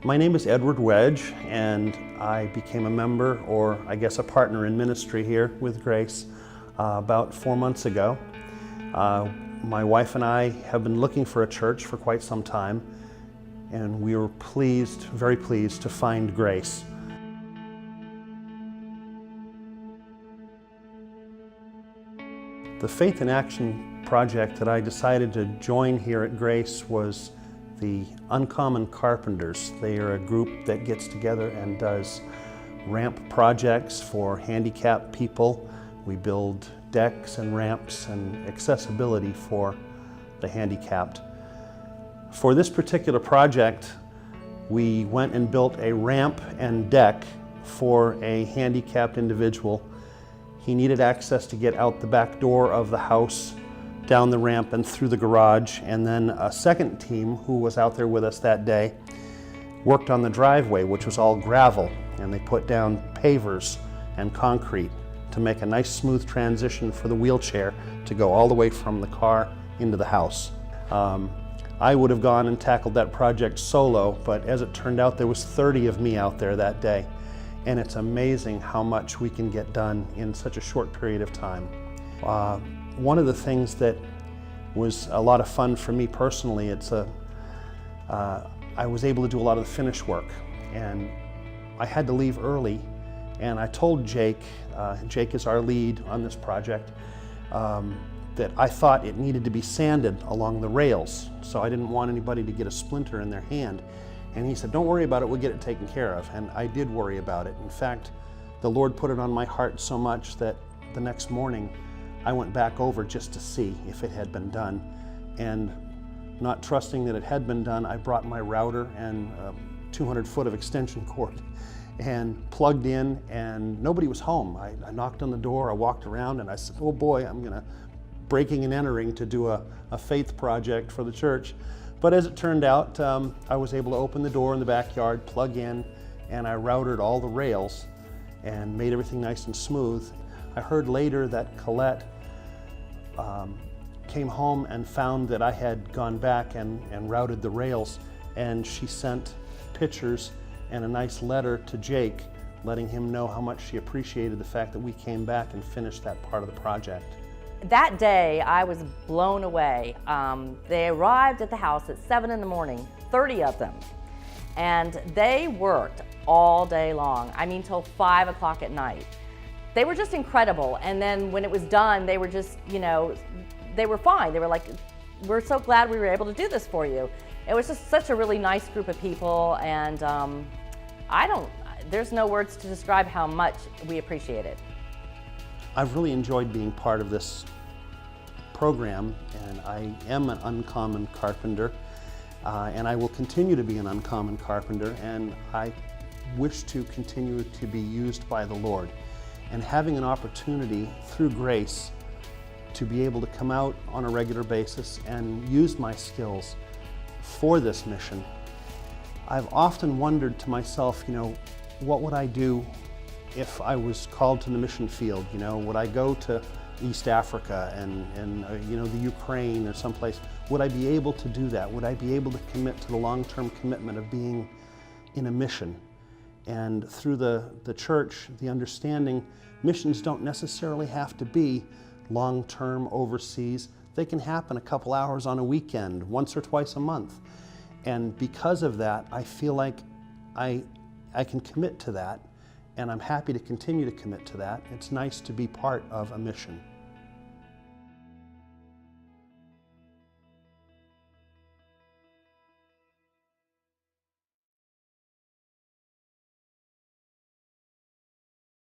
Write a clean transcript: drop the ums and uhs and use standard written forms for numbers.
My name is Edward Wedge, and I became a member, or I guess a partner in ministry here with Grace about 4 months ago. My wife and I have been looking for a church for quite some time, and we were pleased, very pleased, to find Grace. The Faith in Action project that I decided to join here at Grace was the Uncommon Carpenters. They are a group that gets together and does ramp projects for handicapped people. We build decks and ramps and accessibility for the handicapped. For this particular project, we went and built a ramp and deck for a handicapped individual. He needed access to get out the back door of the house, down the ramp and through the garage, and then a second team who was out there with us that day worked on the driveway, which was all gravel, and they put down pavers and concrete to make a nice smooth transition for the wheelchair to go all the way from the car into the house. I would have gone and tackled that project solo, but as it turned out, there was 30 of me out there that day, and it's amazing how much we can get done in such a short period of time. One of the things that was a lot of fun for me personally, I was able to do a lot of the finish work, and I had to leave early, and I told Jake, Jake is our lead on this project, that I thought it needed to be sanded along the rails, so I didn't want anybody to get a splinter in their hand. And he said, "Don't worry about it, we'll get it taken care of." And I did worry about it. In fact, the Lord put it on my heart so much that the next morning I went back over just to see if it had been done. And not trusting that it had been done, I brought my router and 200 foot of extension cord and plugged in, and nobody was home. I knocked on the door, I walked around, and I said, "Oh boy, I'm gonna breaking and entering to do a faith project for the church." But as it turned out, I was able to open the door in the backyard, plug in, and I routed all the rails and made everything nice and smooth. I heard later that Colette came home and found that I had gone back and routed the rails, and she sent pictures and a nice letter to Jake letting him know how much she appreciated the fact that we came back and finished that part of the project. That day, I was blown away. They arrived at the house at 7 in the morning, 30 of them, and they worked all day long. I mean, till 5 o'clock at night. They were just incredible, and then when it was done, they were just, you know, they were fine. They were like, "We're so glad we were able to do this for you." It was just such a really nice group of people, and there's no words to describe how much we appreciate it. I've really enjoyed being part of this program, and I am an uncommon carpenter, and I will continue to be an uncommon carpenter, and I wish to continue to be used by the Lord. And having an opportunity through Grace to be able to come out on a regular basis and use my skills for this mission, I've often wondered to myself, you know, what would I do if I was called to the mission field? You know, would I go to East Africa and you know, the Ukraine or someplace? Would I be able to do that? Would I be able to commit to the long-term commitment of being in a mission? And through the church, the understanding, missions don't necessarily have to be long-term overseas. They can happen a couple hours on a weekend, once or twice a month. And because of that, I feel like I can commit to that, and I'm happy to continue to commit to that. It's nice to be part of a mission.